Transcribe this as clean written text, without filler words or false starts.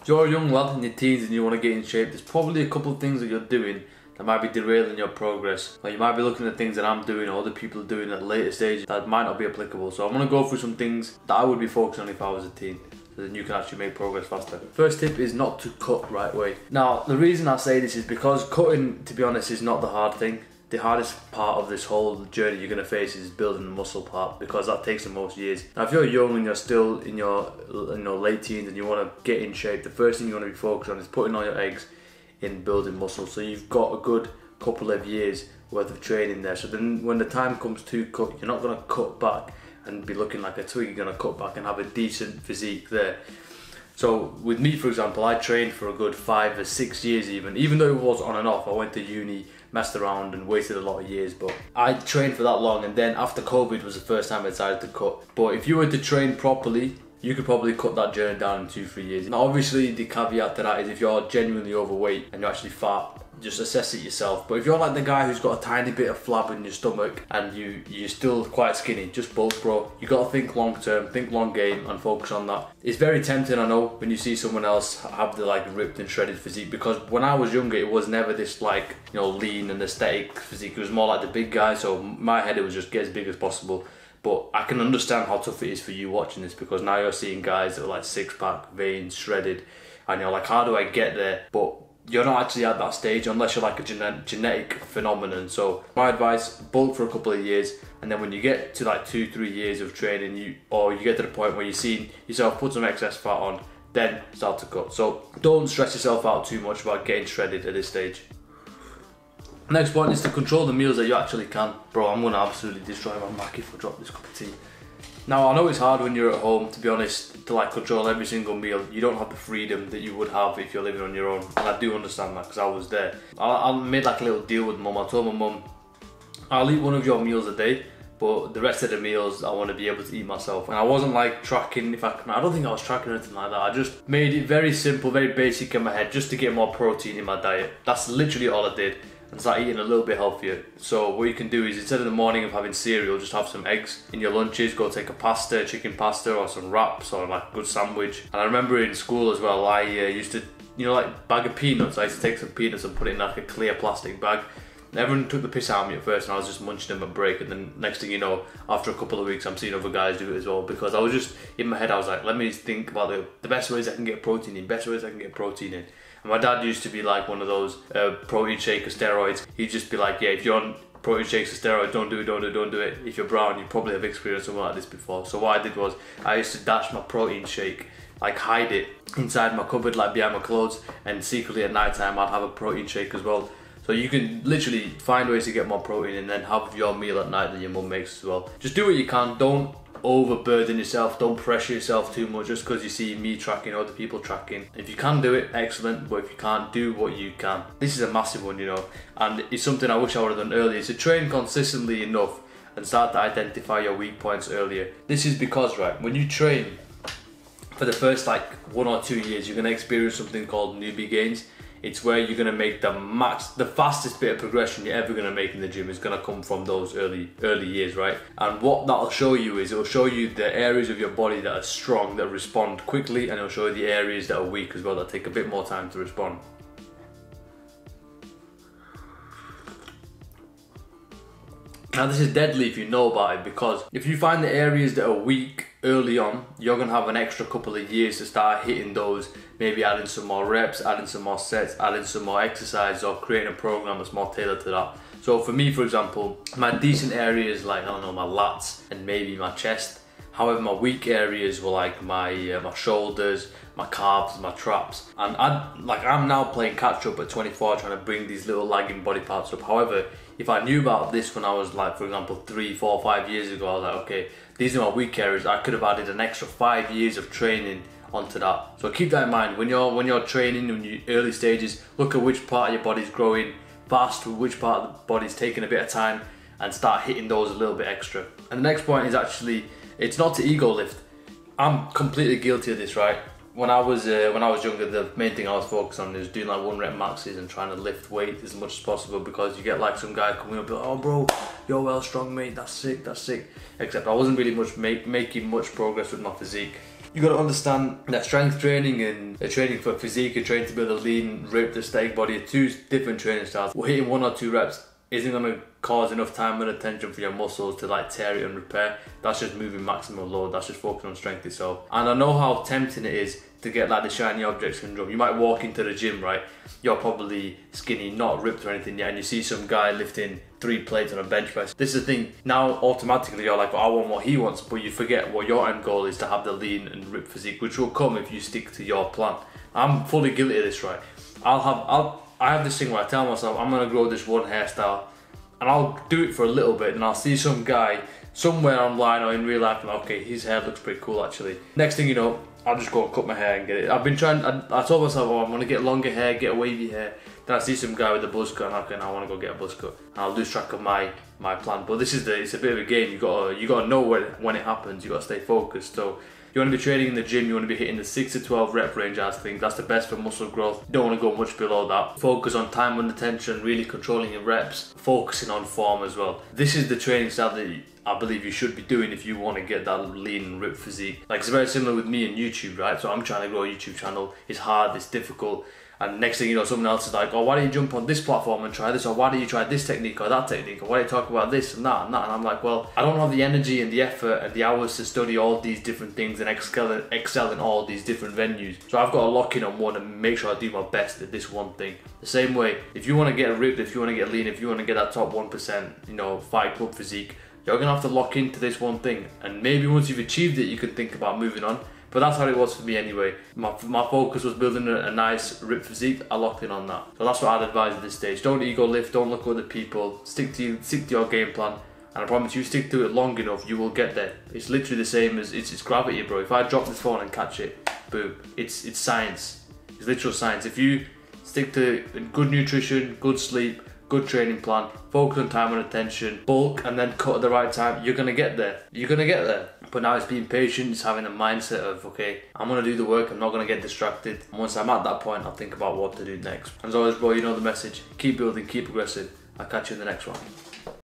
If you're a young lad in your teens and you want to get in shape, there's probably a couple of things that you're doing that might be derailing your progress. Like you might be looking at things that I'm doing or other people are doing at later stages that might not be applicable. So I'm going to go through some things that I would be focusing on if I was a teen, so then you can actually make progress faster. First tip is not to cut right way. Now the reason I say this is because cutting, to be honest, is not the hard thing. The hardest part of this whole journey you're going to face is building the muscle part, because that takes the most years. Now if you're young and you're still in your late teens and you want to get in shape, the first thing you want to be focused on is putting all your eggs in building muscle. So you've got a good couple of years worth of training there. So then when the time comes to cut, you're not going to cut back and be looking like a twig. You're going to cut back and have a decent physique there. So with me, for example, I trained for a good 5 or 6 years even though it was on and off. I went to uni, messed around and wasted a lot of years, but I trained for that long, and then after COVID was the first time I decided to cut. But if you were to train properly, you could probably cut that journey down in 2-3 years. Now obviously the caveat to that is if you're genuinely overweight and you're actually fat, just assess it yourself. But if you're like the guy who's got a tiny bit of flab in your stomach and you're still quite skinny, just bulk, bro. You got to think long term, think long game and focus on that. It's very tempting, I know, when you see someone else have the like ripped and shredded physique, because when I was younger it was never this like, you know, lean and aesthetic physique. It was more like the big guy, so in my head it was just get as big as possible. But I can understand how tough it is for you watching this, because now you're seeing guys that are like 6-pack, veins, shredded, and you're like, how do I get there? But you're not actually at that stage unless you're like a genetic phenomenon. So my advice, bulk for a couple of years, and then when you get to like 2-3 years of training, you get to the point where you're seeing yourself put some excess fat on, then start to cut. So don't stress yourself out too much about getting shredded at this stage. Next point is to control the meals that you actually can. Bro, I'm gonna absolutely destroy my Mac if I drop this cup of tea. Now I know it's hard when you're at home, to be honest, to like control every single meal. You don't have the freedom that you would have if you're living on your own, and I do understand that because I was there. I made like a little deal with mum. I told my mum, I'll eat one of your meals a day, but the rest of the meals I want to be able to eat myself. And I wasn't like tracking, I don't think I was tracking or anything like that. I just made it very simple, very basic in my head, just to get more protein in my diet. That's literally all I did. And start eating a little bit healthier. So what you can do is, instead of the morning of having cereal, just have some eggs in your lunches. Go take a pasta, chicken pasta, or some wraps, or like a good sandwich. And I remember in school as well, I used to, you know, like bag of peanuts. I used to take some peanuts and put it in like a clear plastic bag. And everyone took the piss out of me at first, and I was just munching them at break. And then next thing you know, after a couple of weeks, I'm seeing other guys do it as well, because I was just in my head. I was like, let me think about the best ways I can get protein in, best ways I can get protein in. And my dad used to be like one of those protein shake or steroids. He'd just be like, yeah, if you're on protein shakes or steroids, don't do it. If you're brown, you probably have experienced something like this before. So what I did was, I used to dash my protein shake, like hide it inside my cupboard, like behind my clothes, and secretly at night time I'd have a protein shake as well. So you can literally find ways to get more protein and then have your meal at night that your mum makes as well. Just do what you can, don't overburden yourself, don't pressure yourself too much just because you see me tracking or other people tracking. If you can do it, excellent, but if you can't, do what you can. This is a massive one, you know, and it's something I wish I would have done earlier. So train consistently enough and start to identify your weak points earlier. This is because, right, when you train for the first like 1 or 2 years, you're going to experience something called newbie gains. It's where you're going to make the fastest bit of progression you're ever going to make in the gym is going to come from those early years, right? And what that'll show you is, it'll show you the areas of your body that are strong, that respond quickly, and it'll show you the areas that are weak as well, that take a bit more time to respond. Now this is deadly if you know about it, because if you find the areas that are weak early on, you're going to have an extra couple of years to start hitting those, maybe adding some more reps, adding some more sets, adding some more exercise, or creating a program that's more tailored to that. So for me, for example, my decent areas, like, I don't know, my lats and maybe my chest. However, my weak areas were like my shoulders, my calves, my traps. And I'm now playing catch up at 24, trying to bring these little lagging body parts up. However, if I knew about this when I was like, for example, 3, 4, 5 years ago, I was like, okay, these are my weak areas. I could have added an extra 5 years of training onto that. So keep that in mind when you're training in your early stages. Look at which part of your body's growing fast, which part of the body's taking a bit of time, and start hitting those a little bit extra. And the next point is actually, it's not to ego lift. I'm completely guilty of this, right? When I was younger, the main thing I was focused on is doing like 1 rep maxes and trying to lift weight as much as possible, because you get like some guy coming up, oh bro, you're well strong, mate, that's sick, that's sick. Except I wasn't really making much progress with my physique. You got to understand that strength training and training for physique and training to build a lean, ripped, aesthetic body are two different training styles. We're hitting 1 or 2 reps isn't going to cause enough time and attention for your muscles to like tear it and repair. That's just moving maximum load. That's just focusing on strength itself. And I know how tempting it is to get like the shiny object syndrome. You might walk into the gym, right? You're probably skinny, not ripped or anything yet, and you see some guy lifting 3 plates on a bench press. This is the thing. Now automatically you're like, well, I want what he wants, but you forget what your end goal is, to have the lean and ripped physique, which will come if you stick to your plan. I'm fully guilty of this, right? I have this thing where I tell myself I'm gonna grow this one hairstyle, and I'll do it for a little bit, and I'll see some guy somewhere online or in real life, and okay, his hair looks pretty cool actually. Next thing you know, I'll just go and cut my hair and get it. I've been trying, I told myself, oh, I'm gonna get longer hair, get a wavy hair. Then I see some guy with a buzz cut, and okay, now I wanna go get a buzz cut. And I'll lose track of my plan. But this is it's a bit of a game. You gotta know when it happens. You gotta stay focused. So you want to be training in the gym, you want to be hitting the 6 to 12 rep range. I think that's the best for muscle growth. You don't want to go much below that. Focus on time under tension, really controlling your reps, focusing on form as well. This is the training style that I believe you should be doing if you want to get that lean and ripped physique. Like, it's very similar with me and YouTube, right? So I'm trying to grow a YouTube channel. It's hard, it's difficult. And next thing you know, someone else is like, oh, why don't you jump on this platform and try this? Or why don't you try this technique or that technique? Or why don't you talk about this and that and that? And I'm like, well, I don't have the energy and the effort and the hours to study all these different things and excel in all these different venues. So I've got to lock in on one and make sure I do my best at this one thing. The same way, if you want to get ripped, if you want to get lean, if you want to get that top 1%, you know, Fight Club physique, you're going to have to lock into this one thing. And maybe once you've achieved it, you can think about moving on. But that's how it was for me anyway. My focus was building a nice ripped physique. I locked in on that. So that's what I'd advise at this stage. Don't ego lift, don't look at other people. Stick to your game plan. And I promise you, stick to it long enough, you will get there. It's literally the same as, it's gravity, bro. If I drop this phone and catch it, boom. It's science. It's literal science. If you stick to good nutrition, good sleep, good training plan, focus on time and attention, bulk, and then cut at the right time, you're gonna get there. You're gonna get there. But now it's being patient, it's having a mindset of, okay, I'm gonna do the work, I'm not gonna get distracted. And once I'm at that point, I'll think about what to do next. And as always, bro, you know the message. Keep building, keep progressing. I'll catch you in the next one.